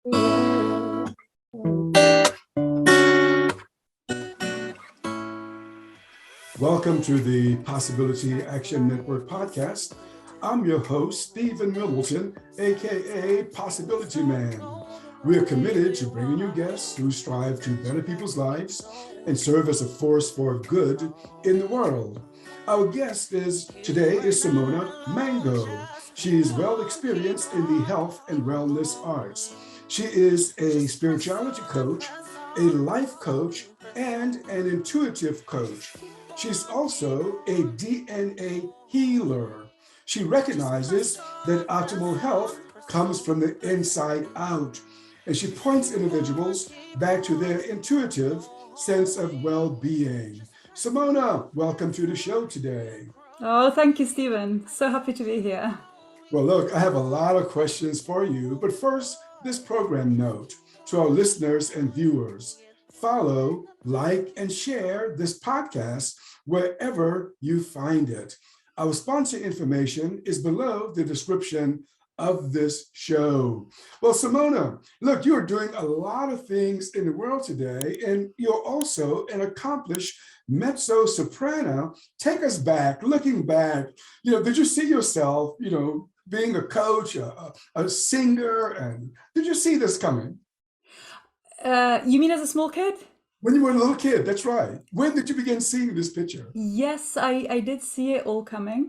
Welcome to the Possibility Action Network podcast. I'm your host, Stephen Middleton, aka Possibilityman. We are committed to bringing you guests who strive to better people's lives and serve as a force for good in the world. Our guest today is Simona Mango. She is well experienced in the health and wellness arts. She is a spirituality coach, a life coach, and an intuitive coach. She's also a DNA healer. She recognizes that optimal health comes from the inside out, and she points individuals back to their intuitive sense of well-being. Simona, welcome to the show today. Oh, thank you, Stephen. So happy to be here. Well, look, I have a lot of questions for you, but first, this program note to our listeners and viewers. Follow, like, and share this podcast wherever you find it. Our sponsor information is below the description of this show. Well, Simona, look, you're doing a lot of things in the world today, and you're also an accomplished mezzo-soprano. Take us back, looking back, did you see yourself, being a coach, a singer, and did you see this coming? You mean as a small kid? When you were a little kid, that's right. When did you begin seeing this picture? Yes, I did see it all coming.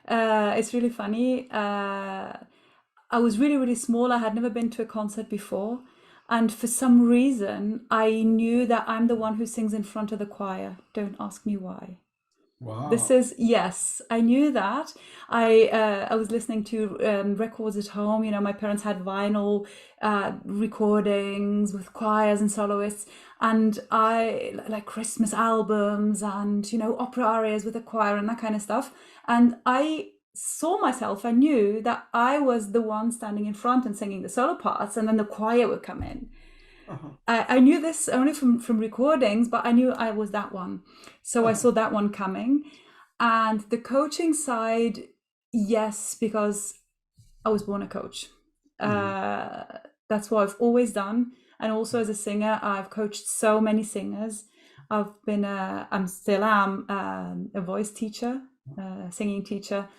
It's really funny. I was really, really small. I had never been to a concert before. And for some reason, I knew that I'm the one who sings in front of the choir. Don't ask me why. Wow. Yes, I knew that. I was listening to records at home. My parents had vinyl recordings with choirs and soloists, and I like Christmas albums and opera arias with a choir and that kind of stuff. And I saw myself. I knew that I was the one standing in front and singing the solo parts, and then the choir would come in. Uh-huh. I knew this only from recordings, but I knew I was that one. So I saw that one coming. And the coaching side, yes, because I was born a coach. That's what I've always done. And also as a singer, I've coached so many singers. I still am a voice teacher, singing teacher,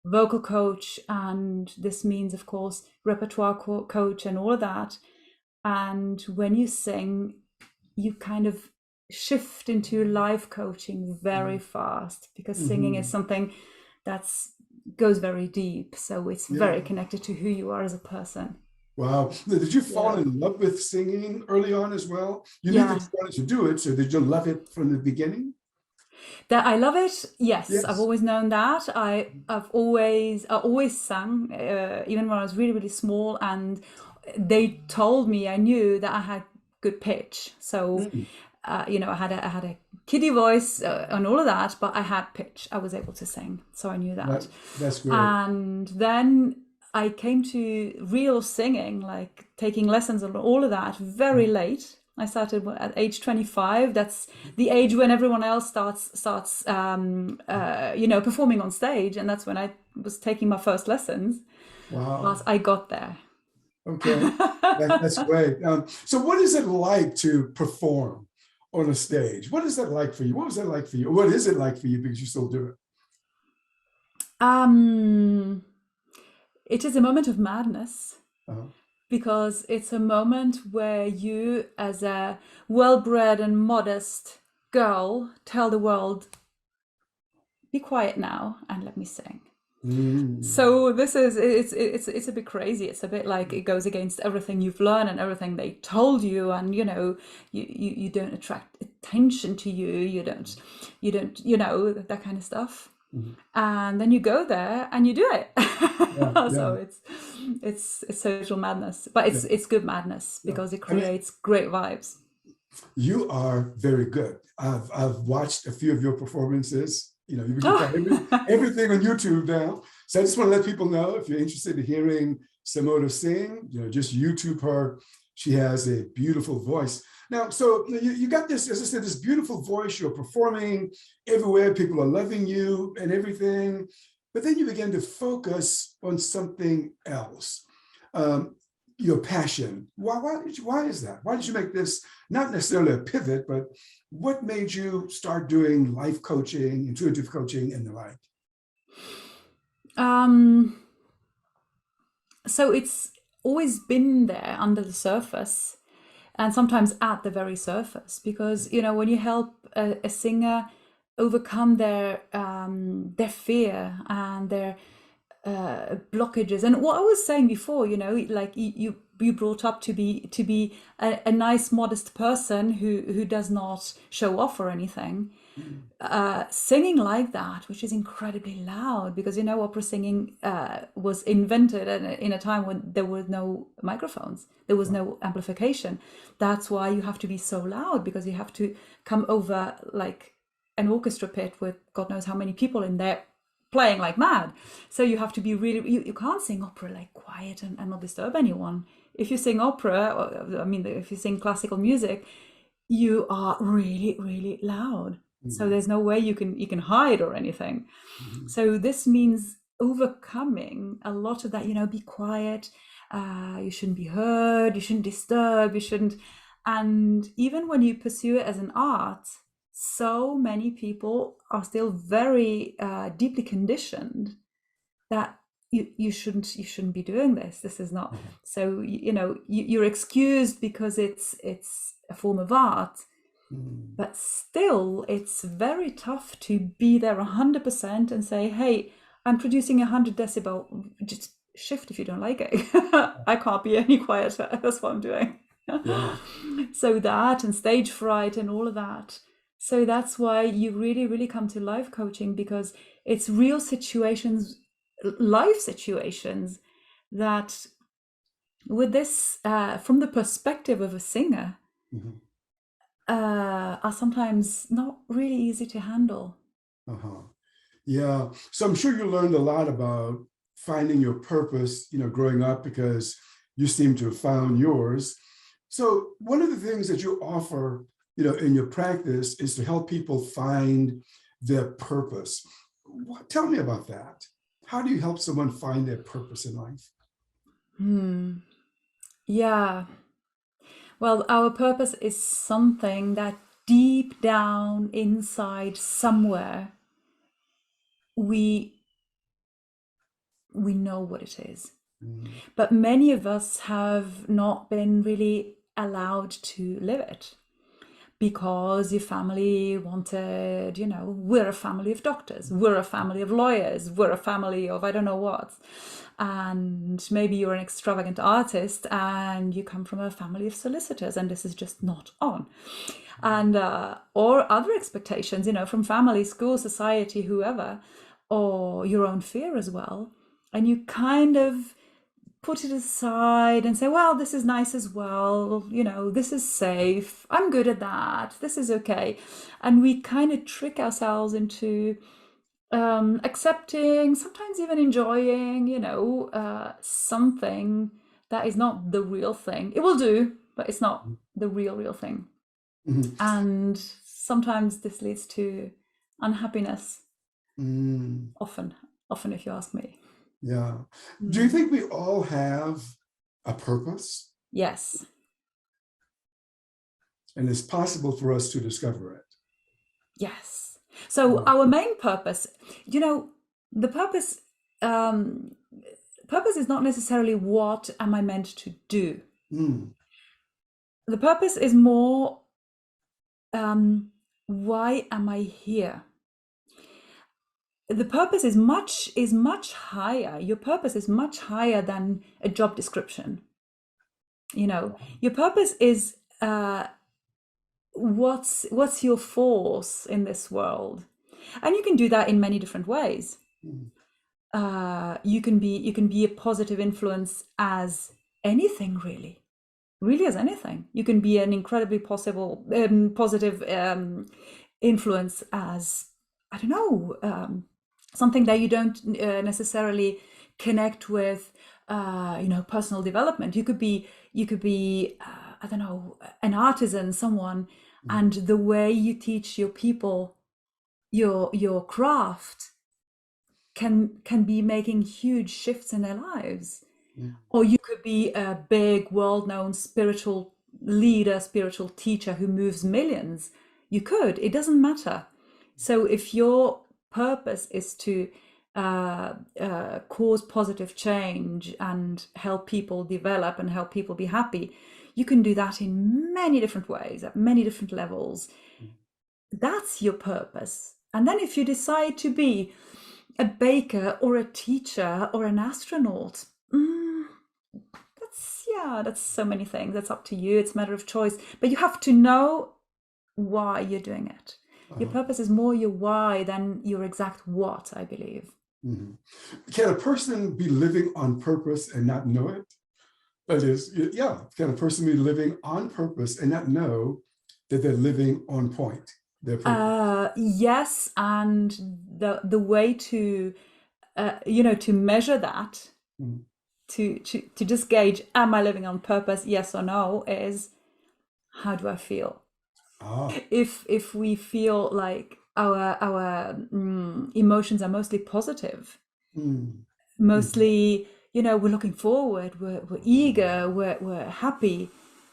vocal coach. And this means, of course, repertoire coach and all of that. And when you sing, you kind of shift into life coaching very fast, because singing is something that goes very deep. So it's very connected to who you are as a person. Wow. Did you fall in love with singing early on as well? You knew that you wanted to do it, so did you love it from the beginning? That I love it, yes. I've always known that. I always sang, even when I was really, really small, and told me, I knew that I had good pitch. So, I had a kiddie voice and all of that, but I had pitch. I was able to sing, so I knew that. That's great. And then I came to real singing, like taking lessons and all of that, very late. I started at age 25. That's the age when everyone else starts performing on stage, and that's when I was taking my first lessons. Wow. Plus, I got there. Okay, that's great. So what is it like to perform on a stage? What is that like for you? What was that like for you? What is it like for you, because you still do it? It is a moment of madness, because it's a moment where you, as a well-bred and modest girl, tell the world, be quiet now and let me sing. So this is it's a bit crazy. It's a bit like it goes against everything you've learned and everything they told you, and you don't attract attention to you. You don't that kind of stuff. And then you go there and you do it. So it's social madness, but it's good madness, because it creates great vibes. You are very good. I've watched a few of your performances. You can find everything on YouTube now. So I just want to let people know, if you're interested in hearing Simona sing, just YouTube her. She has a beautiful voice. Now, so you got this, as I said, this beautiful voice. You're performing everywhere. People are loving you and everything. But then you begin to focus on something else. your passion. Why is that? Why did you make this not necessarily a pivot, but what made you start doing life coaching, intuitive coaching, and the like? So it's always been there under the surface, and sometimes at the very surface, because when you help a singer overcome their fear and their blockages, and what I was saying before, like you brought up to be a nice modest person who does not show off or anything. Singing like that, which is incredibly loud, because opera singing was invented in a time when there were no microphones, there was no amplification. That's why you have to be so loud, because you have to come over like an orchestra pit with God knows how many people in there playing like mad. So you have to be really, you can't sing opera like quiet and not disturb anyone. If you sing opera, if you sing classical music, you are really, really loud. So there's no way you can hide or anything. So this means overcoming a lot of that, be quiet, you shouldn't be heard, you shouldn't disturb, you shouldn't. And even when you pursue it as an art, so many people are still very deeply conditioned that you shouldn't be doing this. This is not. So you're excused because it's a form of art. But still, it's very tough to be there 100% and say, hey, I'm producing 100 decibel, just shift if you don't like it. I can't be any quieter. That's what I'm doing. Yeah. So that, and stage fright and all of that. So that's why you really, really come to life coaching, because it's real situations, life situations, that with this, from the perspective of a singer, are sometimes not really easy to handle. Yeah. So I'm sure you learned a lot about finding your purpose, growing up, because you seem to have found yours. So one of the things that you offer, in your practice is to help people find their purpose. Tell me about that. How do you help someone find their purpose in life? Yeah. Well, our purpose is something that deep down inside somewhere we know what it is. But many of us have not been really allowed to live it, because your family wanted, we're a family of doctors, we're a family of lawyers, we're a family of I don't know what. And maybe you're an extravagant artist and you come from a family of solicitors, and this is just not on. And or other expectations, from family, school, society, whoever, or your own fear as well. And you kind of put it aside and say, well, this is nice as well, this is safe, I'm good at that, this is okay. And we kind of trick ourselves into accepting, sometimes even enjoying, something that is not the real thing. It will do, but it's not the real thing. And sometimes this leads to unhappiness. Often, if you ask me. Yeah. Do you think we all have a purpose? Yes. And it's possible for us to discover it? Yes. So our main purpose, the purpose is not necessarily what am I meant to do. The purpose is more why am I here? The purpose is much higher. Your purpose is much higher than a job description. Your purpose is what's your force in this world, and you can do that in many different ways. You can be a positive influence as anything, really as anything. You can be an incredibly positive influence as, I don't know, something that you don't necessarily connect with, personal development. You could be I don't know, an artisan, someone, and the way you teach your people your craft can be making huge shifts in their lives. Mm. Or you could be a big, world-known spiritual leader, spiritual teacher who moves millions. You could. It doesn't matter. So if your purpose is to cause positive change and help people develop and help people be happy, you can do that in many different ways, at many different levels. That's your purpose. And then if you decide to be a baker or a teacher or an astronaut, that's so many things. That's up to you. It's a matter of choice. But you have to know why you're doing it. Your purpose is more your why than your exact what, I believe. Mm-hmm. Can a person be living on purpose and not know it? That is, yeah, can a person be living on purpose and not know that they're living on point, their purpose? Yes, and the way to to measure that, Mm. to just gauge, am I living on purpose, yes or no, is how do I feel? Ah. If we feel like our emotions are mostly positive, Mm. mostly, we're looking forward, we're eager, we're happy, Yeah.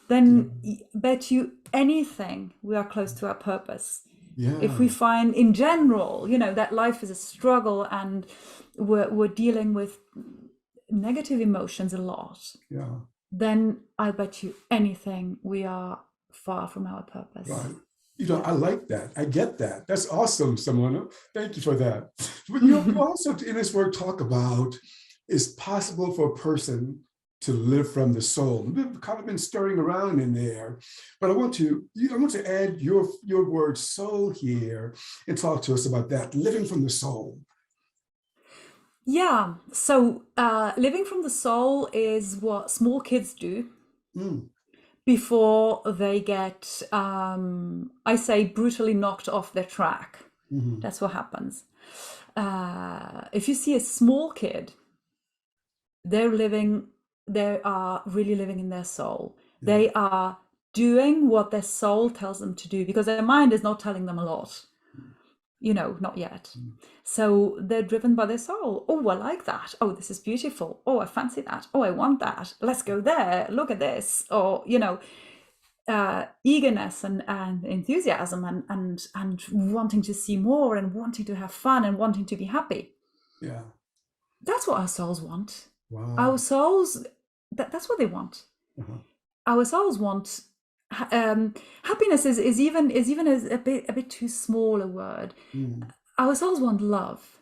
then bet you anything we are close to our purpose. If we Yeah. find in general, that life is a struggle and we're dealing with negative emotions a lot, Yeah. then I bet you anything we are far from our purpose. Right. Yeah. I like that. I get that. That's awesome, Simona. Thank you for that. But you also in this work talk about it's possible for a person to live from the soul. We've kind of been stirring around in there, but I want to add your word soul here and talk to us about that, living from the soul. Yeah. So living from the soul is what small kids do Mm. before they get, I say, brutally knocked off their track. Mm-hmm. That's what happens. If you see a small kid, they are really living in their soul. Yeah. They are doing what their soul tells them to do because their mind is not telling them a lot. Not yet. So they're driven by their soul. Oh, I like that. Oh, this is beautiful. Oh, I fancy that. Oh, I want that. Let's go there. Look at this. Or, eagerness and enthusiasm and wanting to see more and wanting to have fun and wanting to be happy. Yeah. That's what our souls want. Wow. Our souls, that's what they want. Uh-huh. Our souls want happiness is even a bit too small a word. Mm. Our souls want love.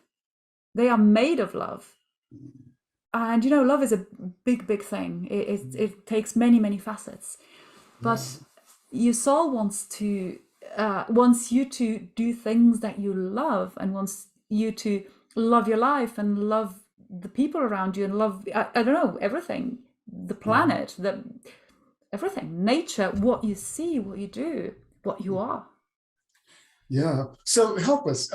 They are made of love. And love is a big thing. It takes many facets. But your soul wants you to do things that you love and wants you to love your life and love the people around you and love, I don't know, everything, the planet, everything, nature, what you see, what you do, what you are. Yeah. So help us.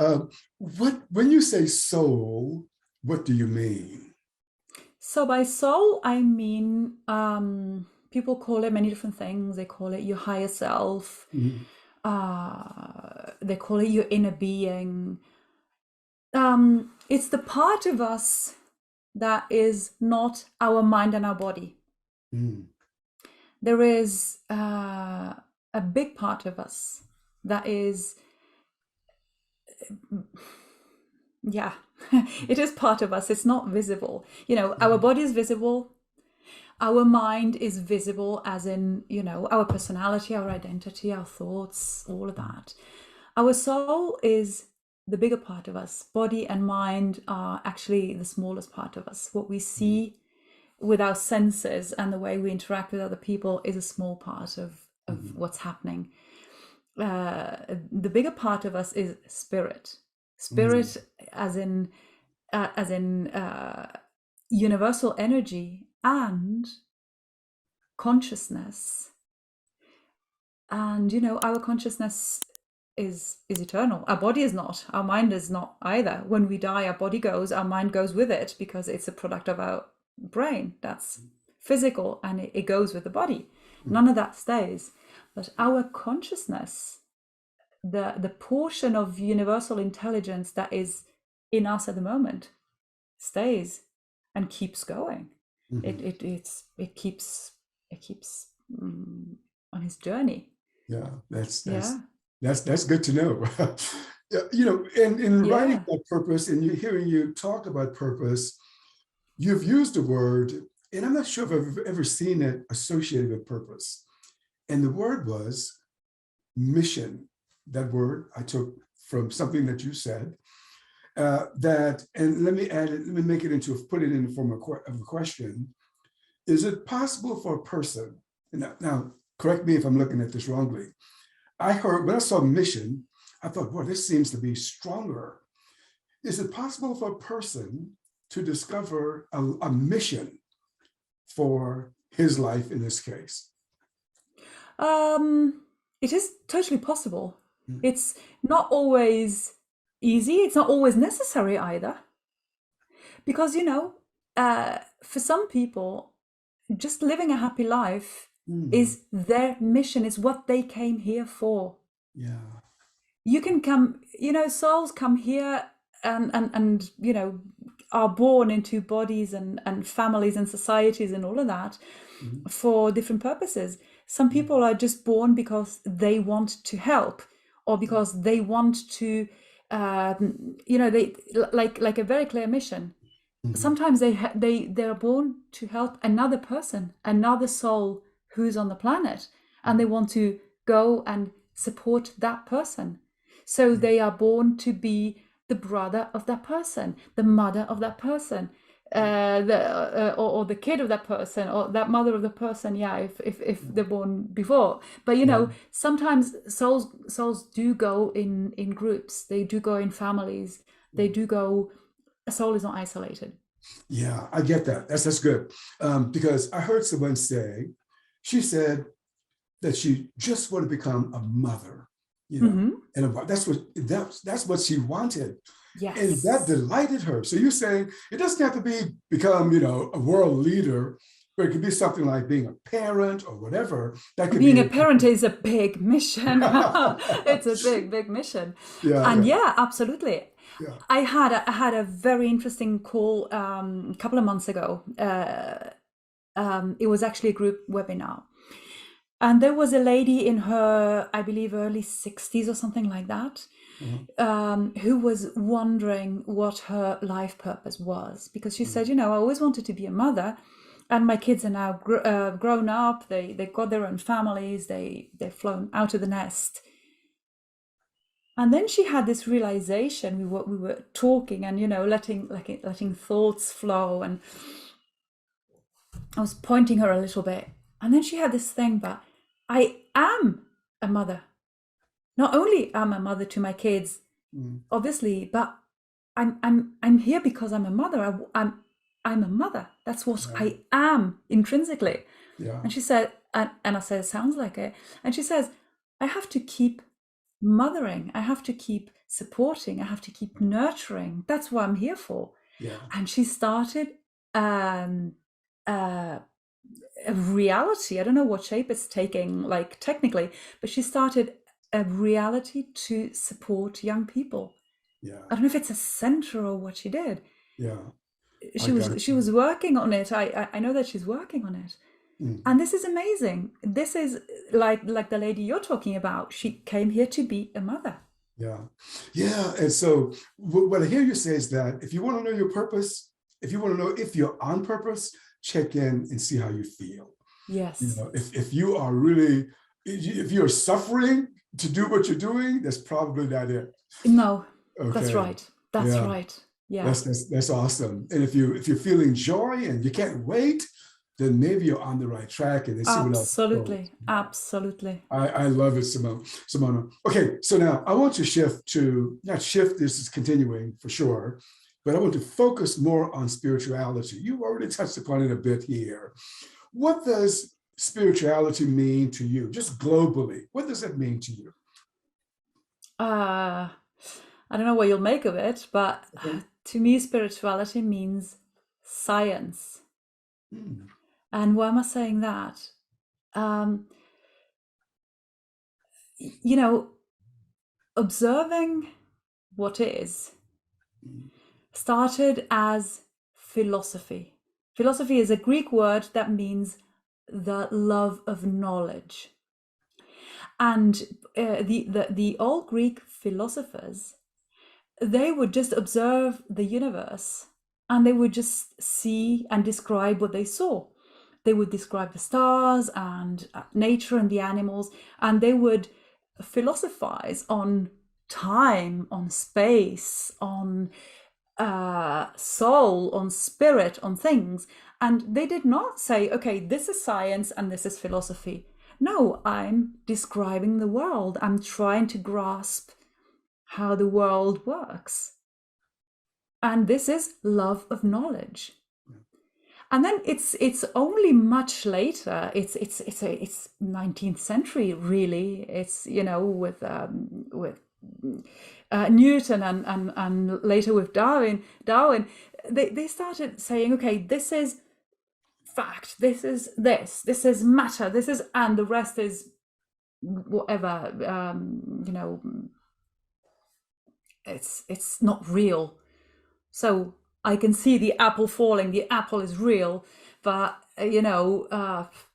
When you say soul, what do you mean? So by soul, I mean, people call it many different things. They call it your higher self. Mm. They call it your inner being. It's the part of us that is not our mind and our body. Mm. There is a big part of us that is, yeah, it is part of us. It's not visible. Our body is visible. Our mind is visible, as in, our personality, our identity, our thoughts, all of that. Our soul is the bigger part of us. Body and mind are actually the smallest part of us. What we see with our senses and the way we interact with other people is a small part of what's happening. The bigger part of us is spirit. Spirit, as in universal energy and consciousness. And our consciousness is eternal. Our body is not. Our mind is not either. When we die, our body goes, our mind goes with it because it's a product of our brain. That's physical and it goes with the body. None of that stays. But our consciousness, the portion of universal intelligence that is in us at the moment, stays and keeps going. it Mhm. it it's it keeps on his journey. Yeah, Yeah, that's good to know. Yeah, in writing yeah. about purpose and you hearing you talk about purpose, you've used a word, and I'm not sure if I've ever seen it associated with purpose. And the word was mission. That word I took from something that you said. And let me add it, let me make it into, put it in the form of a question. Is it possible for a person, and now correct me if I'm looking at this wrongly. I heard, when I saw mission, I thought, boy, this seems to be stronger. Is it possible for a person to discover a mission for his life in this case? Um, it is totally possible. Mm. It's not always easy. It's not always necessary either. Because, for some people, just living a happy life Mm. is their mission, is what they came here for. Yeah. You can come, souls come here and are born into bodies and families and societies and all of that Mm. for different purposes. Some people are just born because they want to help, or because they want to, they like a very clear mission. Mhm. Sometimes they're born to help another person, another soul who's on the planet, and they want to go and support that person. So they are born to be the brother of that person, the mother of that person, or the kid of that person, or that mother of the person. Yeah, if they're born before. But Yeah. sometimes souls do go in groups. They do go in families. They do go. A soul is not isolated. Yeah, I get that. That's good. Because I heard someone say, she said that she just wanted to become a mother, Mm-hmm. and that's what she wanted. And that Yes. delighted her. So you're saying it doesn't have to become, a world leader, but it could be something like being a parent or whatever. That could Being be a parent is a big mission. It's a big mission. yeah, And yeah, yeah, absolutely. yeah. I had a very interesting call a couple of months ago. It was actually a group webinar. And there was a lady in her, I believe, early 60s or something like that, Uh-huh. who was wondering what her life purpose was. Because she Mm. said, I always wanted to be a mother, and my kids are now grown up. They've got their own families. They've flown out of the nest. And then she had this realization. We were talking, and letting thoughts flow, and I was pointing her a little bit. And then she had this thing that I am a mother. Not only am I a mother to my kids, Mm. obviously, but I'm here because I'm a mother. I'm a mother. That's what Yeah, I am intrinsically. yeah, And she said, and I said, it sounds like it. And she says, I have to keep mothering. I have to keep supporting. I have to keep nurturing. That's what I'm here for. yeah. And she started um, uh, a reality. I don't know what shape it's taking, like technically, but she started a reality to support young people. Yeah, I don't know if it's a center or what she did. yeah. I She got was she you. was working on it. I know that she's working on it, Mhm. and this is amazing. This is like the lady you're talking about. She came here to be a mother. Yeah. Yeah. And so what I hear you say is that if you want to know your purpose, if you want to know if you're on purpose, check in and see how you feel. Yes. If you are really, if you're suffering to do what you're doing, that's probably not it. No, that's Okay. right. That's Yeah. right. Yeah. That's awesome. And if you're feeling joy and you can't wait, then maybe you're on the right track and then see what else goes. Absolutely. Yeah. Absolutely. I love it, Simona. Okay, so now I want to shift to, not shift, this is continuing for sure, but I want to focus more on spirituality. You already touched upon it a bit here. What does spirituality mean to you, just globally? What does it mean to you? Uh, I don't know what you'll make of it, but Okay. to me, spirituality means science. Hmm. And why am I saying that? Um, you know, observing what is started as philosophy. Philosophy is a Greek word that means the love of knowledge. And the old Greek philosophers, they would just observe the universe and they would just see and describe what they saw. They would describe the stars and nature and the animals, and they would philosophize on time, on space, on soul, on spirit, on things. And they did not say, okay, this is science and this is philosophy. No, I'm describing the world. I'm trying to grasp how the world works. And this is love of knowledge. And then it's only much later. It's 19th century, really. It's, you know, with Newton and later with Darwin, they started saying, okay, this is fact, this is matter, this is, and the rest is whatever, you know, it's not real. So I can see the apple falling, the apple is real, but you know,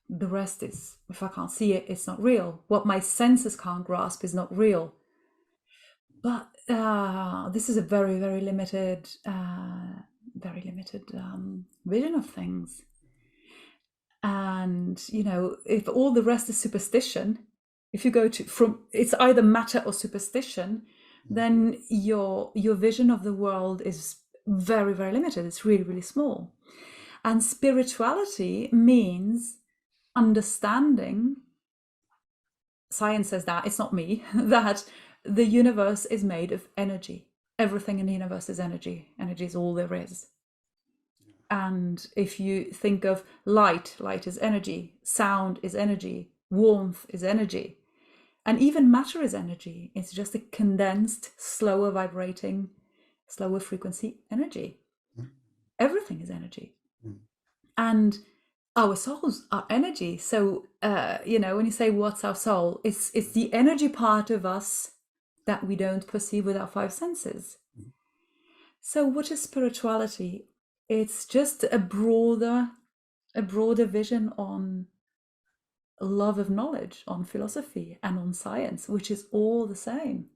the rest is, if I can't see it, it's not real. What my senses can't grasp is not real. But this is a very, very limited vision of things. And you know, if all the rest is superstition, if you go to it's either matter or superstition, then your vision of the world is very, very limited. It's really, really small. And spirituality means understanding. Science says that, it's not me, that the universe is made of energy. Everything in the universe is energy. Energy is all there is. And if you think of light is energy, sound is energy, warmth is energy, and even matter is energy. It's just a condensed, slower vibrating, slower frequency energy. Everything is energy. And our souls are energy. So, you know, when you say what's our soul, it's the energy part of us that we don't perceive with our five senses. So what is spirituality? It's just a broader vision on love of knowledge, on philosophy and on science, which is all the same.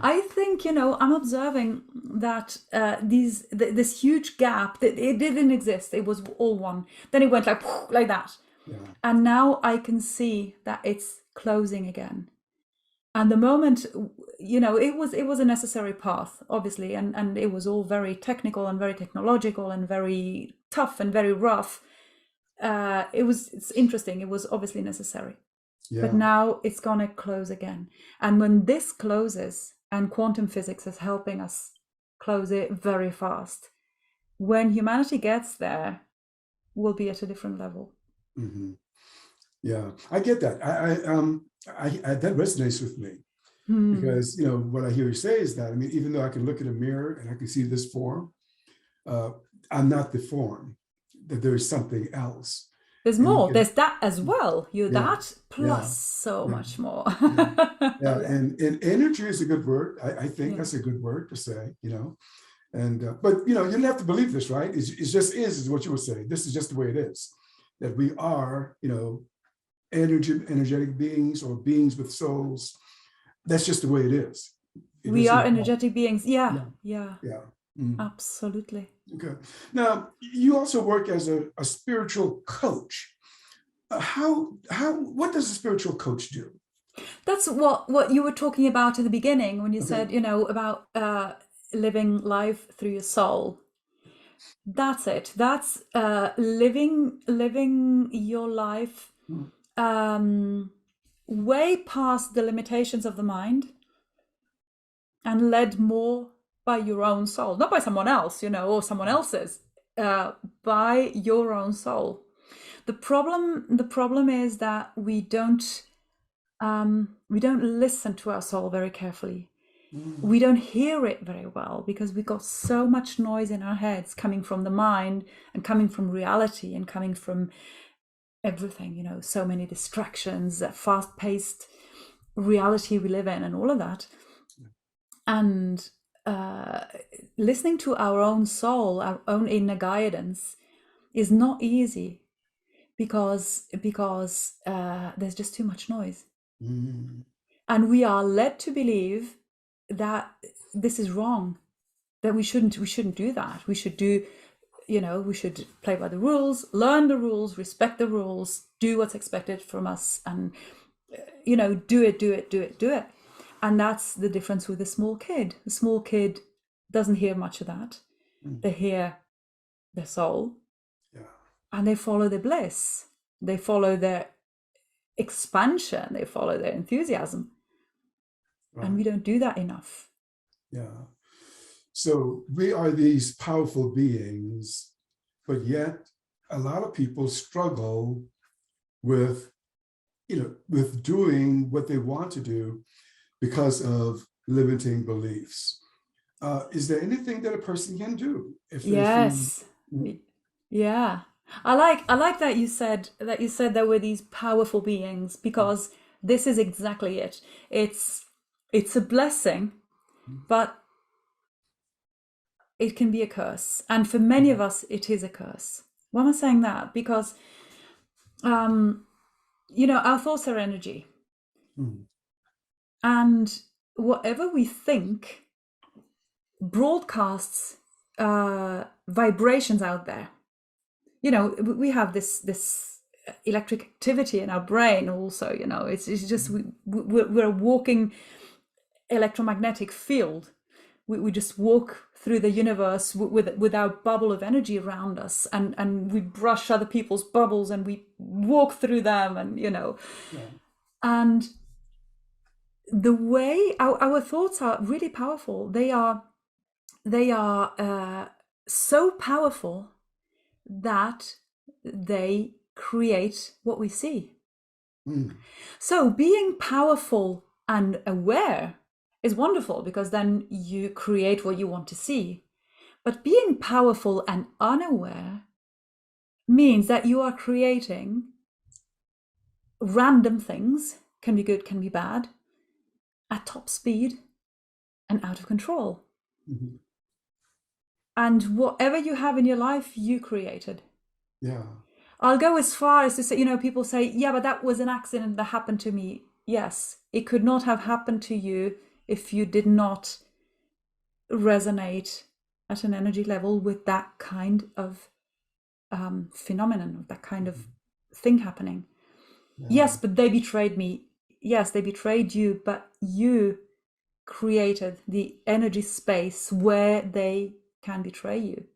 I think, you know, I'm observing that this huge gap, that it didn't exist. It was all one. Then it went like that. Yeah. And now I can see that it's closing again. And the moment, you know, it was a necessary path, obviously, and it was all very technical and very technological and very tough and very rough. It's interesting. It was obviously necessary. Yeah. But now it's going to close again. And when this closes, and quantum physics is helping us close it very fast, when humanity gets there, we'll be at a different level. Mm-hmm. Yeah, I get that. I that resonates with me because, you know, what I hear you say is that, I mean, even though I can look in a mirror and I can see this form, I'm not the form, that there is something else. There's more. There's that as well. You're that plus so much more. And energy is a good word. I think that's a good word to say, you know. And but, you know, you don't have to believe this, right? It just is what you would say. This is just the way it is. That we are, you know, energetic beings or beings with souls. That's just the way it is. We are energetic beings. Yeah. Absolutely. Okay. Now, you also work as a spiritual coach. What does a spiritual coach do? That's what you were talking about at the beginning when you said, you know, about living life through your soul. That's it. That's living your life way past the limitations of the mind and led more by your own soul, not by someone else, you know, or someone else's, by your own soul. The problem is that we don't listen to our soul very carefully. We don't hear it very well because we've got so much noise in our heads coming from the mind and coming from reality and coming from everything, you know, so many distractions, that fast-paced reality we live in and all of that. And listening to our own soul, our own inner guidance, is not easy because there's just too much noise. Mm. And we are led to believe that this is wrong, that we shouldn't do that. We should do, we should play by the rules, learn the rules, respect the rules, do what's expected from us, and do it. And that's the difference with a small kid. The small kid doesn't hear much of that. They hear their soul, and they follow their bliss. They follow their expansion. They follow their enthusiasm. Right. And we don't do that enough. Yeah. So we are these powerful beings, but yet a lot of people struggle with, with doing what they want to do because of limiting beliefs. Is there anything that a person can do if they feel? Yeah. I like that you said there were these powerful beings, because this is exactly it. It's a blessing, but it can be a curse. And for many of us, it is a curse. Why am I saying that? Because, our thoughts are energy. And whatever we think broadcasts vibrations out there. We have this electric activity in our brain also, it's just we're a walking electromagnetic field. We just walk through the universe with our bubble of energy around us, and we brush other people's bubbles and we walk through them, and and the way our thoughts are really powerful. They are so powerful that they create what we see. So being powerful and aware is wonderful, because then you create what you want to see. But being powerful and unaware means that you are creating random things, can be good, can be bad, at top speed and out of control. And whatever you have in your life, you created. Yeah. I'll go as far as to say, people say, yeah, but that was an accident that happened to me. Yes, it could not have happened to you if you did not resonate at an energy level with that kind of phenomenon, of that kind of thing happening. Yes, but they betrayed me. Yes, they betrayed you, but you created the energy space where they can betray you.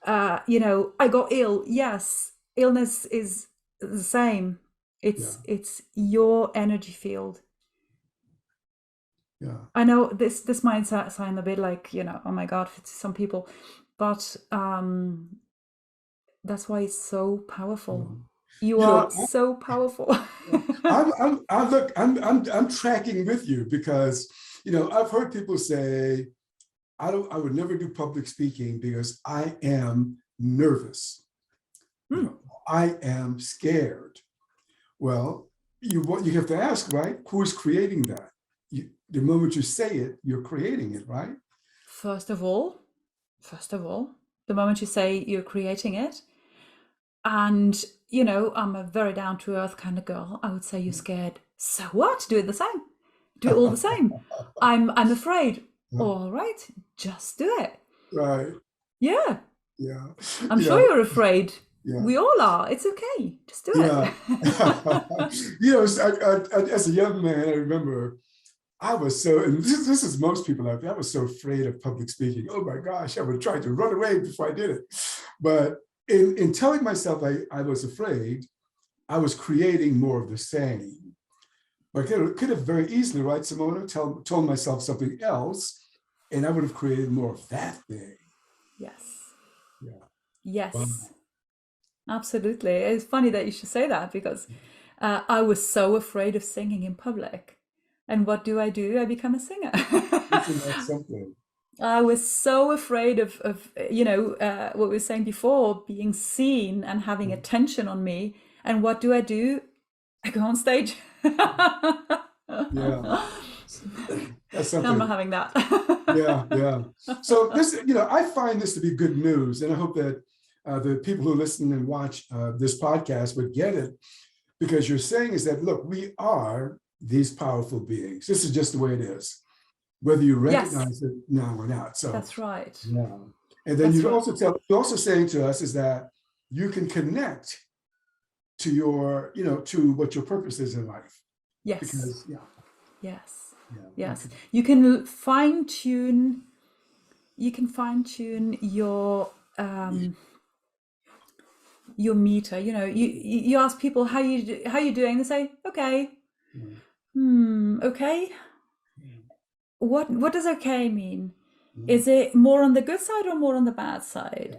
I got ill. Yes, illness is the same. It's your energy field. Yeah. I know this might sound a bit like, oh my God, for some people, but that's why it's so powerful. You are so powerful. I'm tracking with you, because I've heard people say, I would never do public speaking because I am nervous. I am scared. Well, you have to ask, right? Who is creating that? The moment you say it, you're creating it, right? First of all, the moment you say you're creating it, and I'm a very down-to-earth kind of girl, I would say you're scared. So what? Do it the same. Do it all the same. I'm afraid. All right, just do it. Right. Yeah. Yeah. I'm sure you're afraid. Yeah. We all are. It's okay. Just do it. As a young man, I remember I was so, and this is most people out there, I was so afraid of public speaking. Oh my gosh, I would try to run away before I did it. But in telling myself I was afraid, I was creating more of the same. But I could have very easily, right, Simona, told myself something else, and I would have created more of that thing. Yes. Yeah. Yes. Wow. Absolutely. It's funny that you should say that, because I was so afraid of singing in public. And what do? I become a singer. Something. I was so afraid of what we were saying before, being seen and having attention on me. And what do? I go on stage. Yeah. That's something. I'm not having that. Yeah. So this, I find this to be good news. And I hope that the people who listen and watch this podcast would get it, because you're saying is that, look, we are these powerful beings. This is just the way it is, whether you recognize it now or not. So that's right. yeah. And then you're also saying to us is that you can connect to your, to what your purpose is in life. Yes. Because Yes. Okay. You can fine tune your meter. You ask people how you doing. They say okay. Okay. What does okay mean? Is it more on the good side or more on the bad side?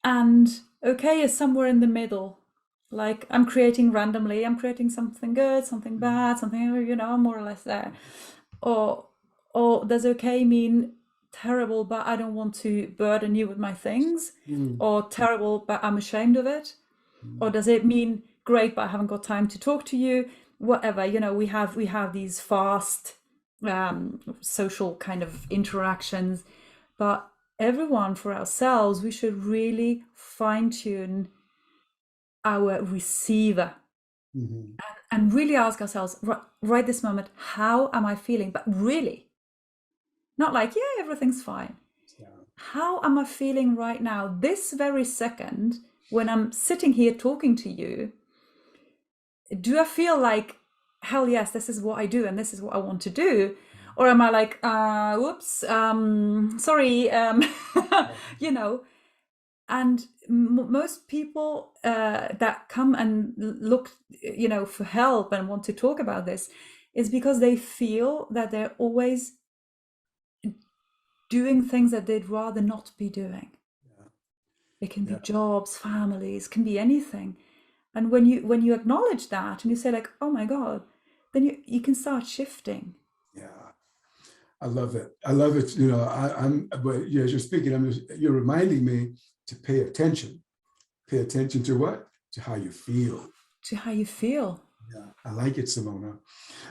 And okay is somewhere in the middle. Like I'm creating randomly. I'm creating something good, something bad, something, more or less there. Or does okay mean terrible, but I don't want to burden you with my things? Or terrible, but I'm ashamed of it? Or does it mean great, but I haven't got time to talk to you? Whatever, we have these fast social kind of interactions, but everyone for ourselves, we should really fine-tune our receiver and really ask ourselves right this moment, how am I feeling? But really, not like, yeah, everything's fine. How am I feeling right now, this very second, when I'm sitting here talking to you? Do I feel like, hell yes, this is what I do and this is what I want to do? Or am I like, whoops, sorry, and most people that come and look, for help and want to talk about this is because they feel that they're always doing things that they'd rather not be doing. It can be jobs, families, can be anything. And when you acknowledge that and you say like, oh my God, then you can start shifting. Yeah. I love it. I love it. But as you're speaking, you're reminding me to pay attention. Pay attention to what? To how you feel. To how you feel. Yeah, I like it, Simona.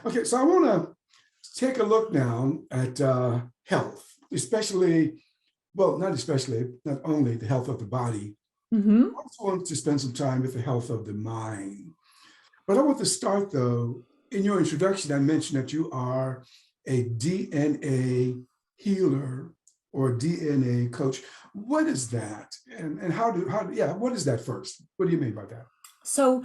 Okay, so I want to take a look now at health, especially, well, not only the health of the body. I also want to spend some time with the health of the mind. But I want to start, though, in your introduction, I mentioned that you are a DNA healer or DNA coach. What is that? And what is that first? What do you mean by that? So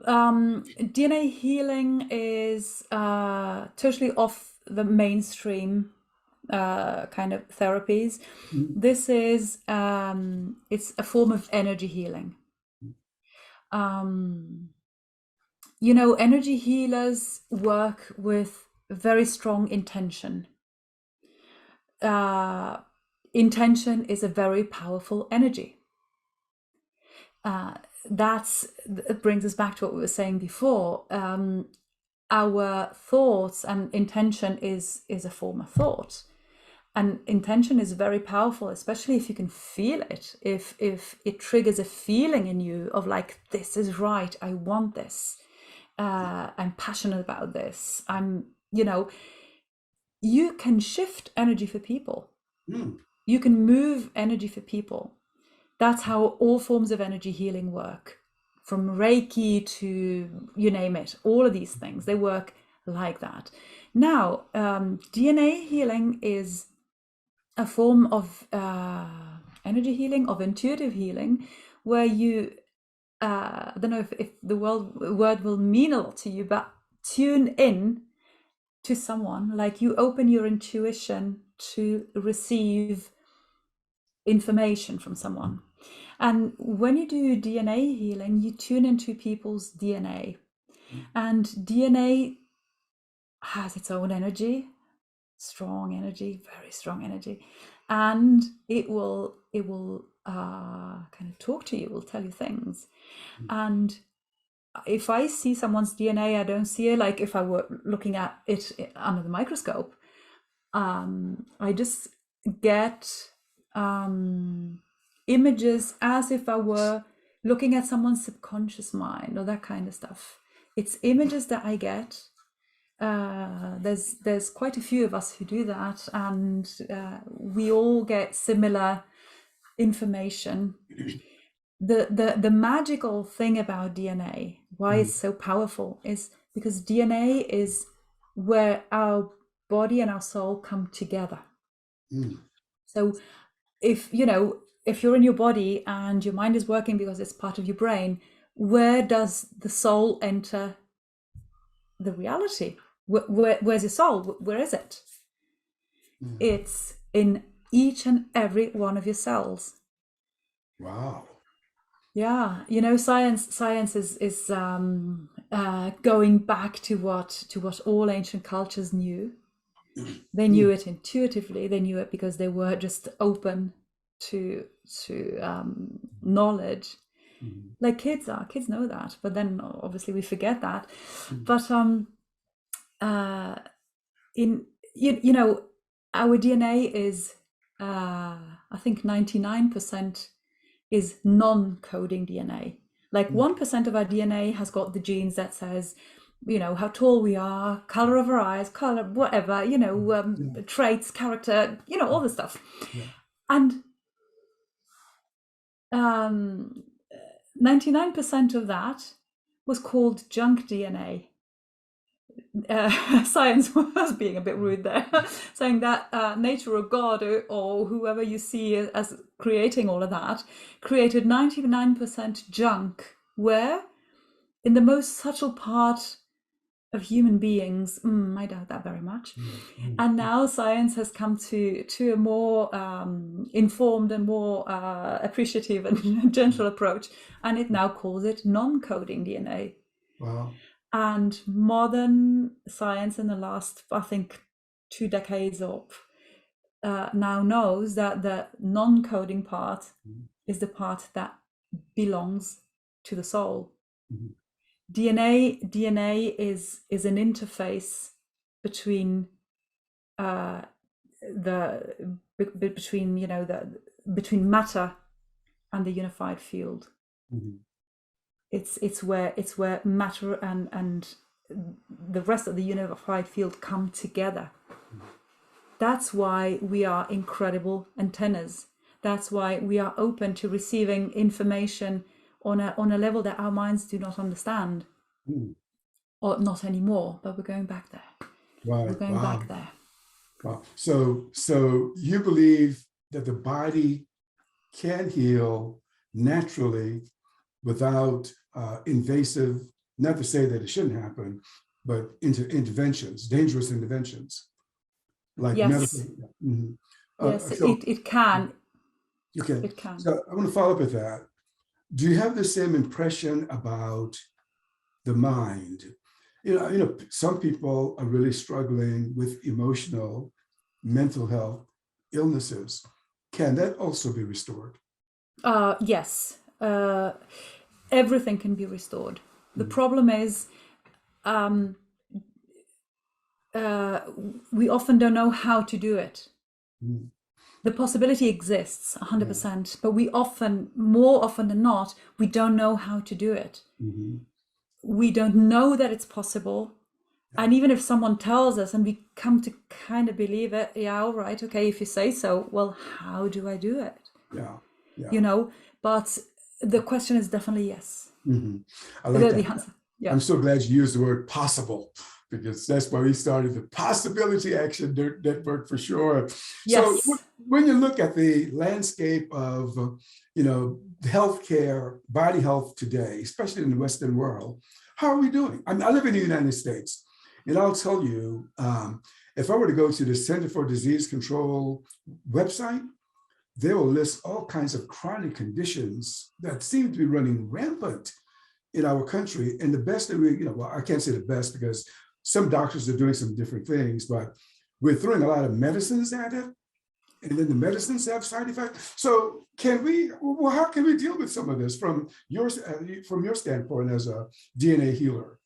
DNA healing is totally off the mainstream kind of therapies. This is it's a form of energy healing. Energy healers work with very strong intention. Intention is a very powerful energy. It brings us back to what we were saying before. Our thoughts and intention is a form of thought, and intention is very powerful, especially if you can feel it. If it triggers a feeling in you of like, this is right, I want this, I'm passionate about this, you can shift energy for people. You can move energy for people. That's how all forms of energy healing work, from Reiki to you name it. All of these things, they work like that. Now, DNA healing is a form of energy healing, of intuitive healing, where you, I don't know if the word will mean a lot to you, but tune in to someone, like you open your intuition to receive information from someone. And when you do DNA healing, you tune into people's DNA, and DNA has its own energy, strong energy, very strong energy, and it will kind of talk to you, will tell you things. And if I see someone's DNA, I don't see it like if I were looking at it under the microscope. I just get images as if I were looking at someone's subconscious mind or that kind of stuff. It's images that I get. There's quite a few of us who do that, and we all get similar information. the magical thing about DNA, why it's so powerful, is because DNA is where our body and our soul come together. So if you're in your body and your mind is working because it's part of your brain, where does the soul enter the reality? Where's your soul? Where is it? It's in each and every one of your cells. Wow. Yeah, science is going back to what all ancient cultures knew. They knew it intuitively. They knew it because they were just open to knowledge. Like kids are. Kids know that, but then obviously we forget that. But our DNA is I think 99% is non-coding DNA. Like 1% of our DNA has got the genes that says, how tall we are, color of our eyes, color, whatever, traits, character, all this stuff. And 99% of that was called junk DNA. Science was being a bit rude there, saying that nature or God or whoever you see as creating all of that created 99% junk, where in the most subtle part of human beings, I doubt that very much. And now science has come to a more informed and more appreciative and gentle approach, and it now calls it non-coding DNA. Wow. And modern science in the last, I think, 2 decades now knows that the non-coding part is the part that belongs to the soul. DNA is an interface between between matter and the unified field. It's where matter and the rest of the unified field come together. That's why we are incredible antennas. That's why we are open to receiving information on a level that our minds do not understand, or not anymore. But we're going back there. Right. We're going back there. Wow. So you believe that the body can heal naturally without invasive, not to say that it shouldn't happen, but interventions, dangerous interventions, like medical. Yes, it can. Okay. It can. So I want to follow up with that. Do you have the same impression about the mind? Some people are really struggling with emotional, mental health illnesses. Can that also be restored? Yes. Everything can be restored. The problem is we often don't know how to do it. The possibility exists 100%, but more often than not, we don't know how to do it. We don't know that it's possible. And even if someone tells us and we come to kind of believe it, yeah, all right, okay, if you say so, well, how do I do it? But the question is definitely yes. I like that. The answer. Yeah. I'm so glad you used the word possible, because that's why we started the Possibility Action Network for sure. Yes. So when you look at the landscape of, healthcare, body health today, especially in the Western world, how are we doing? I live in the United States, and I'll tell you, if I were to go to the Center for Disease Control website, they will list all kinds of chronic conditions that seem to be running rampant in our country. And the best that we, I can't say the best because some doctors are doing some different things, but we're throwing a lot of medicines at it. And then the medicines have side effects. So how can we deal with some of this from your standpoint as a DNA healer?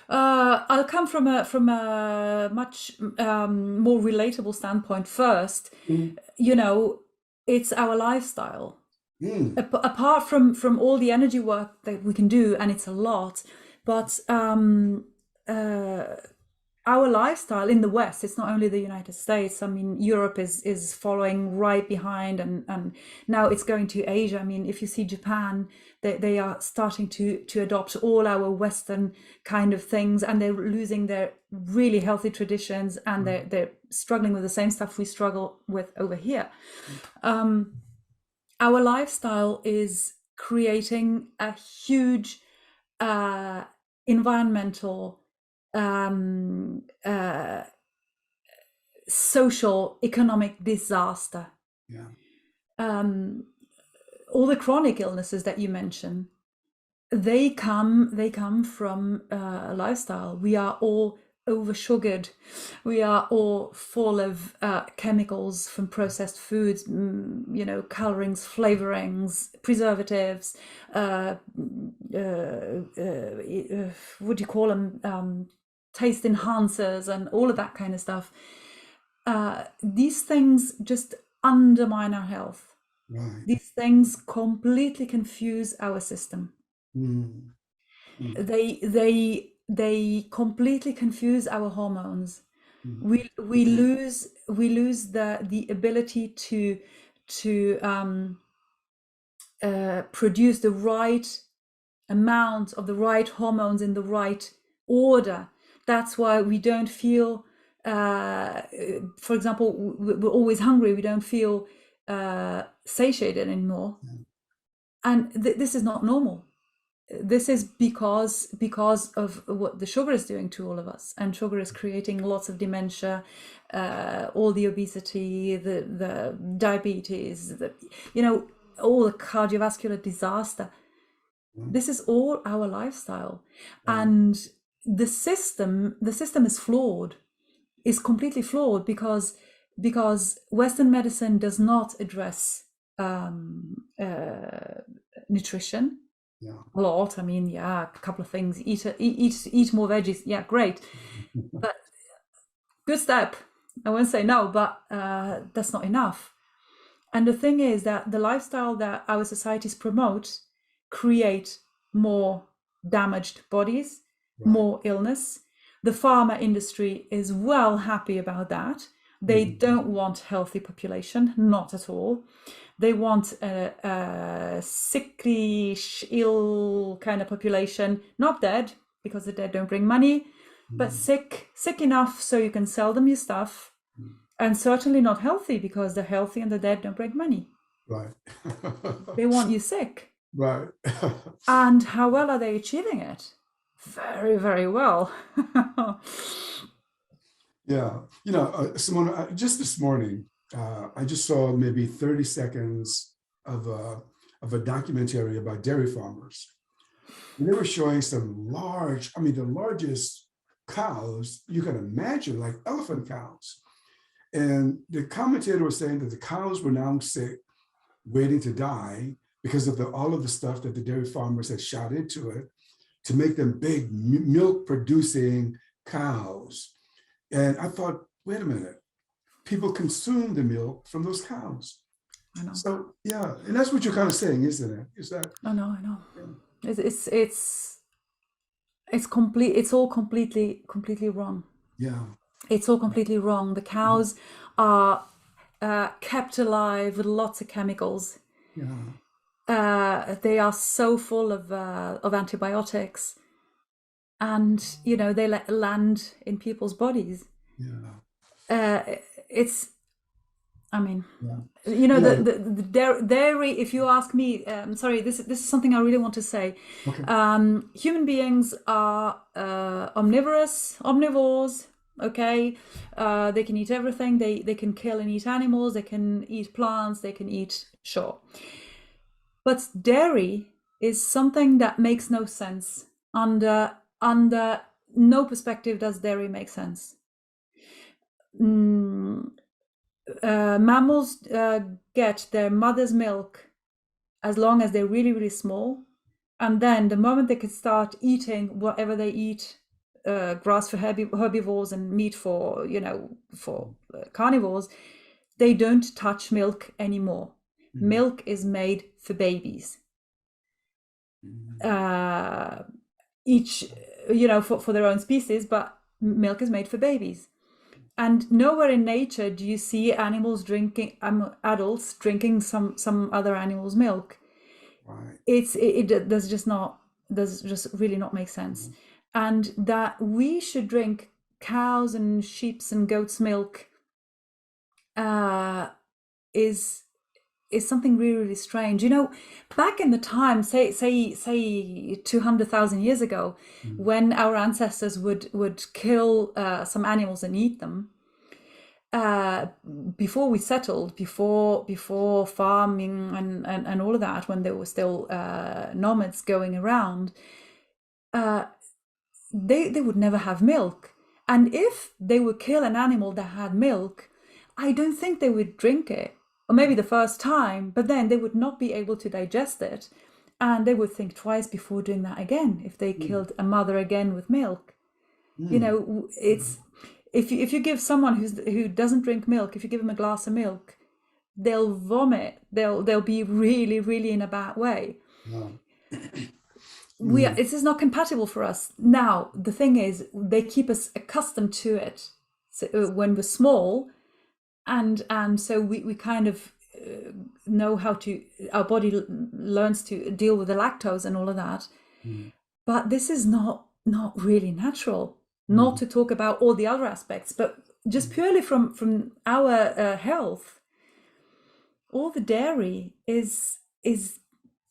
I'll come from a much more relatable standpoint first. It's our lifestyle. Apart from all the energy work that we can do, and it's a lot, but our lifestyle in the West, it's not only the United States. I mean, Europe is following right behind, and now it's going to Asia. I mean, if you see Japan, they are starting to adopt all our Western kind of things, and they're losing their really healthy traditions, and they're struggling with the same stuff we struggle with over here. Our lifestyle is creating a huge environmental, social, economic disaster. Yeah. All the chronic illnesses that you mentioned, they come from a lifestyle. We are all oversugared. We are all full of chemicals from processed foods, colorings, flavorings, preservatives, what do you call them? Taste enhancers and all of that kind of stuff. These things just undermine our health. Right. These things completely confuse our system. They completely confuse our hormones. We lose the ability to produce the right amount of the right hormones in the right order. That's why we don't feel, for example, we're always hungry. We don't feel satiated anymore. And this is not normal. This is because of what the sugar is doing to all of us, and sugar is creating lots of dementia, all the obesity, the diabetes, all the cardiovascular disaster. This is all our lifestyle, and the system is flawed, is completely flawed because Western medicine does not address nutrition. A lot. I mean, a couple of things. Eat more veggies. Yeah, great. But good step. I won't say no, but that's not enough. And the thing is that the lifestyle that our societies promote create more damaged bodies, more illness. The pharma industry is well happy about that. They don't want healthy population, not at all. They want a sickly, ill kind of population, not dead, because the dead don't bring money, but sick enough so you can sell them your stuff, and certainly not healthy, because the healthy and the dead don't bring money. Right. They want you sick. Right. And how well are they achieving it? Very, very well. Yeah. Simona, just this morning, I just saw maybe 30 seconds of a documentary about dairy farmers. And they were showing some the largest cows you can imagine, like elephant cows. And the commentator was saying that the cows were now sick, waiting to die because of all of the stuff that the dairy farmers had shot into it to make them big milk producing cows. And I thought, wait a minute, people consume the milk from those cows. I know. So yeah, and that's what you're kind of saying, isn't it? Is that? I know. Yeah. It's all completely wrong. Yeah. It's all completely wrong. The cows are kept alive with lots of chemicals. Yeah. They are so full of antibiotics, and they land in people's bodies. Yeah. The dairy, if you ask me, sorry, this is something I really want to say. Okay. Human beings are omnivores. Okay, they can eat everything. They can kill and eat animals. They can eat plants. They can eat, sure. But dairy is something that makes no sense. Under no perspective does dairy make sense. Mammals get their mother's milk as long as they're really, really small. And then the moment they can start eating whatever they eat, grass for herbivores and meat for carnivores, they don't touch milk anymore. Milk is made for babies. Each, for their own species, but milk is made for babies. And nowhere in nature do you see animals drinking, adults drinking some other animal's milk. Right. It does just really not make sense. And that we should drink cows and sheep's and goats' milk is something really, really strange. You know, back in the time, say 200,000 years ago, when our ancestors would kill some animals and eat them, before we settled, before farming and all of that, when there were still nomads going around, they would never have milk. And if they would kill an animal that had milk, I don't think they would drink it, or maybe the first time, but then they would not be able to digest it, and they would think twice before doing that again if they killed a mother again with milk. You know, it's if you give someone who doesn't drink milk, if you give them a glass of milk, they'll vomit. They'll be really, really in a bad way. Wow. This is not compatible for us. Now, the thing is, they keep us accustomed to it when we're small, and so we kind of know how to, our body learns to deal with the lactose and all of that. But this is not really natural, not to talk about all the other aspects, but just purely from our health. All the dairy is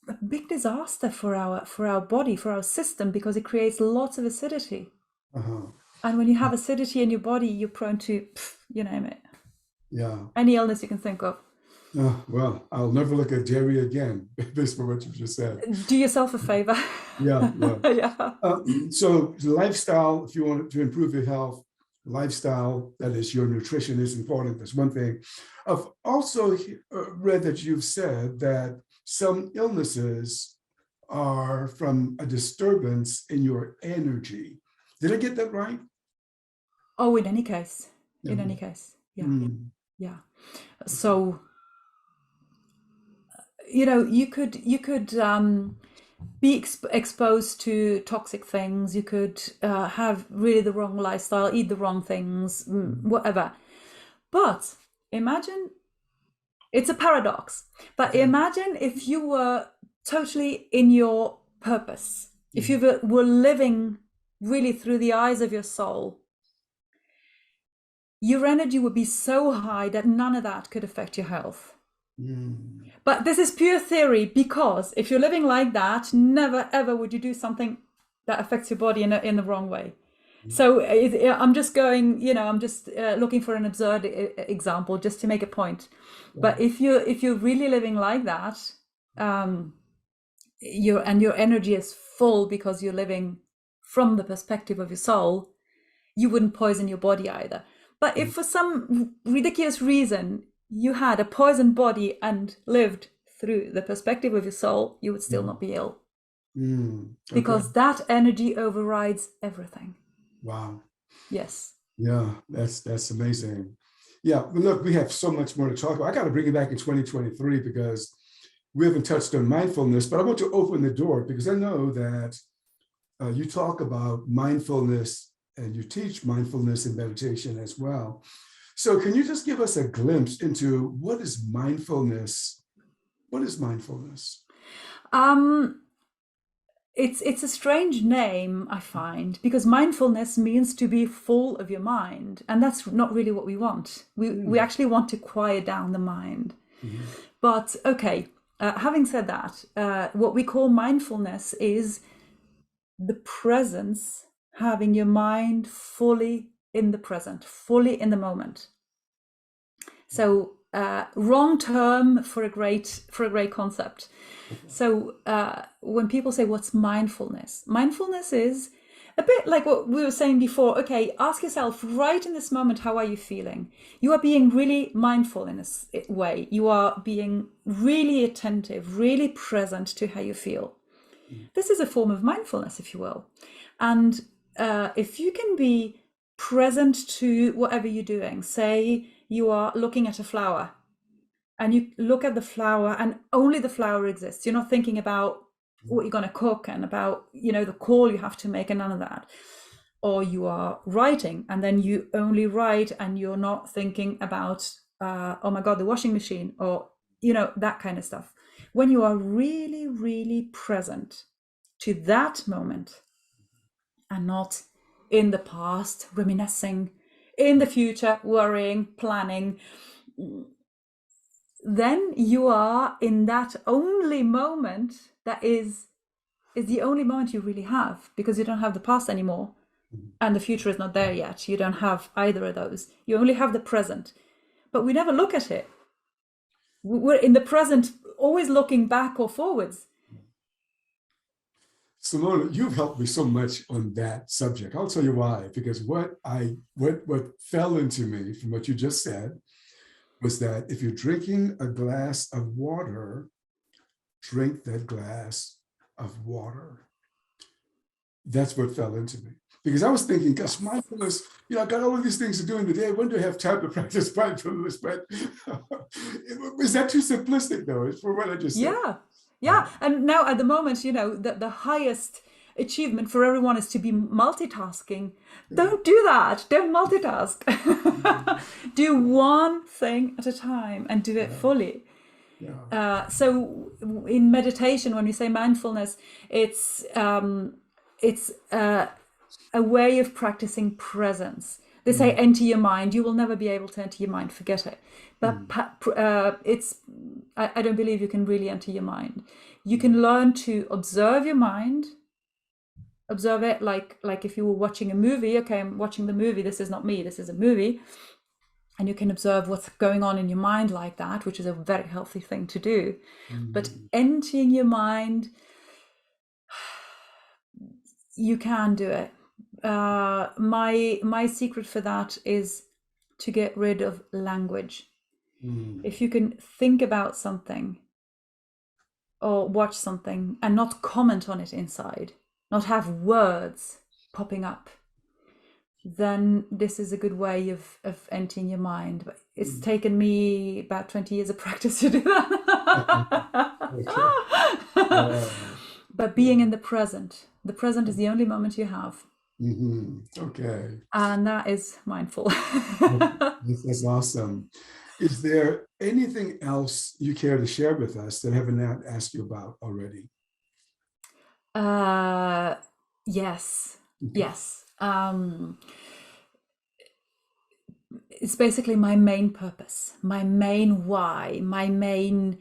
a big disaster for our body, for our system, because it creates lots of acidity. And when you have acidity in your body, you're prone to, you name it. Yeah. Any illness you can think of. Well, I'll never look at dairy again, based on what you just said. Do yourself a favor. Yeah. Yeah. So lifestyle, if you want to improve your health, lifestyle, that is your nutrition, is important. That's one thing. I've also read that you've said that some illnesses are from a disturbance in your energy. Did I get that right? Oh, in any case. Yeah. Yeah. So, you know, you could be exposed to toxic things. You could have really the wrong lifestyle, eat the wrong things, whatever. But imagine, it's a paradox, but imagine if you were totally in your purpose, if you were living really through the eyes of your soul, your energy would be so high that none of that could affect your health. But this is pure theory, because if you're living like that, never ever would you do something that affects your body in the wrong way. So I'm just going, you know, I'm just looking for an absurd example just to make a point. But if you're really living like that, your energy is full because you're living from the perspective of your soul, you wouldn't poison your body either. But if for some ridiculous reason you had a poisoned body and lived through the perspective of your soul, you would still not be ill. Because that energy overrides everything. Wow. Yes. Yeah, that's amazing. Yeah, but look, we have so much more to talk about. I got to bring it back in 2023 because we haven't touched on mindfulness, but I want to open the door because I know that you talk about mindfulness and you teach mindfulness and meditation as well. So can you just give us a glimpse into what is mindfulness? What is mindfulness? It's a strange name, I find, because mindfulness means to be full of your mind, and that's not really what we want. We actually want to quiet down the mind. But okay, having said that, what we call mindfulness is the presence, having your mind fully in the present, fully in the moment. So wrong term for a great concept. So when people say, what's mindfulness? Mindfulness is a bit like what we were saying before. Okay, ask yourself right in this moment, how are you feeling? You are being really mindful in a way. You are being really attentive, really present to how you feel. This is a form of mindfulness, if you will. And if you can be present to whatever you're doing, say you are looking at a flower and you look at the flower and only the flower exists. You're not thinking about what you're going to cook and about, you know, the call you have to make and none of that. or you are writing and then you only write and you're not thinking about, oh my God, the washing machine, or, that kind of stuff. When you are really, really present to that moment and not in the past, reminiscing, in the future, worrying, planning, then you are in that only moment that is the only moment you really have, because you don't have the past anymore and the future is not there yet. You don't have either of those. You only have the present, but we never look at it. We're in the present, always looking back or forwards. Simona, you've helped me so much on that subject. I'll tell you why. Because what fell into me from what you just said was that if you're drinking a glass of water, drink that glass of water. That's what fell into me. Because I was thinking, gosh, mindfulness, I got all of these things to do in the day. When do I have time to practice mindfulness? But is that too simplistic, though, for what I just said? Yeah. And now at the moment, the highest achievement for everyone is to be multitasking. Don't do that. Don't multitask. Do one thing at a time and do it fully. So in meditation, when we say mindfulness, it's a way of practicing presence. They say enter your mind. You will never be able to enter your mind. Forget it. But I don't believe you can really enter your mind. You can learn to observe your mind. Observe it like if you were watching a movie. Okay, I'm watching the movie. This is not me. This is a movie. And you can observe what's going on in your mind like that, which is a very healthy thing to do. But emptying your mind, you can do it. My secret for that is to get rid of language. If you can think about something or watch something and not comment on it inside, not have words popping up, then this is a good way of emptying your mind. But it's taken me about 20 years of practice to do that. But being in the present is the only moment you have. Okay. And that is mindful. That's awesome. Is there anything else you care to share with us that I haven't asked you about already? Yes. Yes. It's basically my main purpose, my main why, my main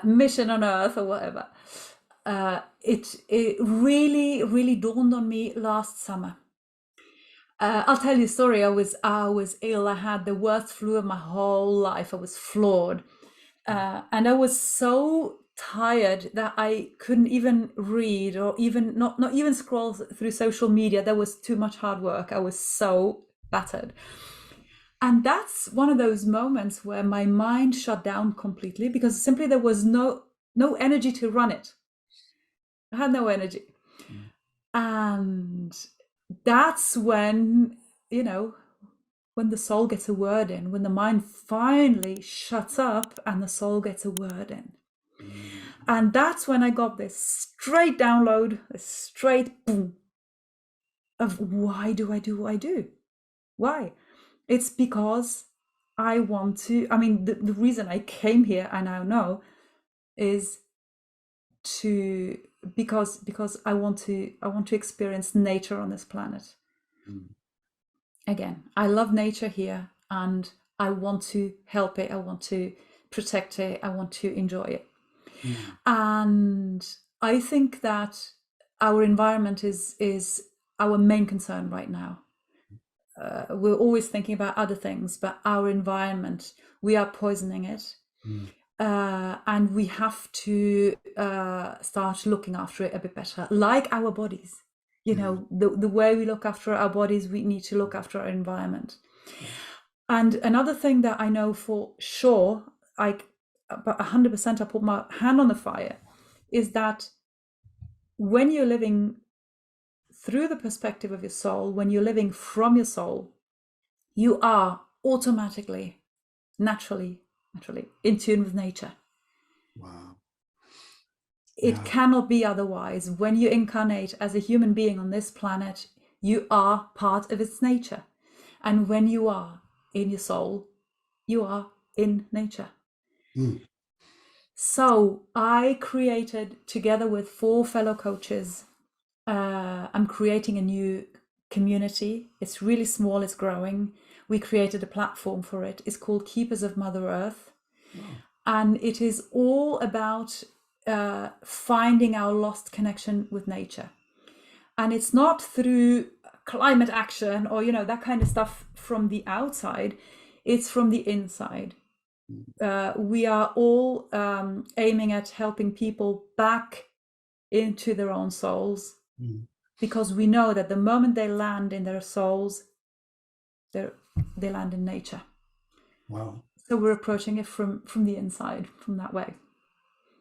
mission on earth, or whatever. It really, really dawned on me last summer. I'll tell you a story. I was ill. I had the worst flu of my whole life. I was floored, and I was so tired that I couldn't even read or even not even scroll through social media. There was too much hard work. I was so battered. And that's one of those moments where my mind shut down completely, because simply there was no energy to run it. I had no energy. And that's when, when the soul gets a word in, when the mind finally shuts up and the soul gets a word in. And that's when I got this straight download, this straight boom of why do I do what I do? Why? It's because I want to, the reason I came here, I now know, is because I want to experience nature on this planet. Again, I love nature here and I want to help it. I want to protect it. I want to enjoy it. And I think that our environment is our main concern right now. We're always thinking about other things, but our environment, we are poisoning it. And we have to start looking after it a bit better, like our bodies. The way we look after our bodies, we need to look after our environment. And another thing that I know for sure, about 100% I put my hand on the fire, is that when you're living through the perspective of your soul, when you're living from your soul, you are automatically, naturally in tune with nature. Wow. It cannot be otherwise. When you incarnate as a human being on this planet, You are part of its nature. And when you are in your soul, you are in nature. Mm. So I created, together with 4 fellow coaches, I'm creating a new community. It's really small, it's growing. We created a platform for it. It's called Keepers of Mother Earth. Wow. And it is all about finding our lost connection with nature. And it's not through climate action or, that kind of stuff from the outside. It's from the inside. We are all aiming at helping people back into their own souls, because we know that the moment they land in their souls, they land in nature. Wow. So we're approaching it from the inside, from that way.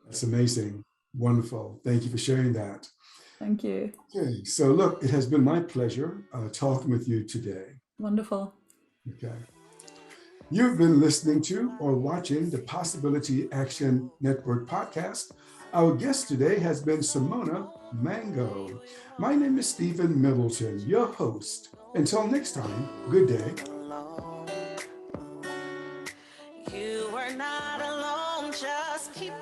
That's amazing. Wonderful. Thank you for sharing that. Thank you. Okay, so look, it has been my pleasure talking with you today. Wonderful. Okay. You've been listening to or watching the Possibility Action Network podcast. Our guest today has been Simona Mango. My name is Stephen Middleton, your host. Until next time, good day. You are not alone, just keep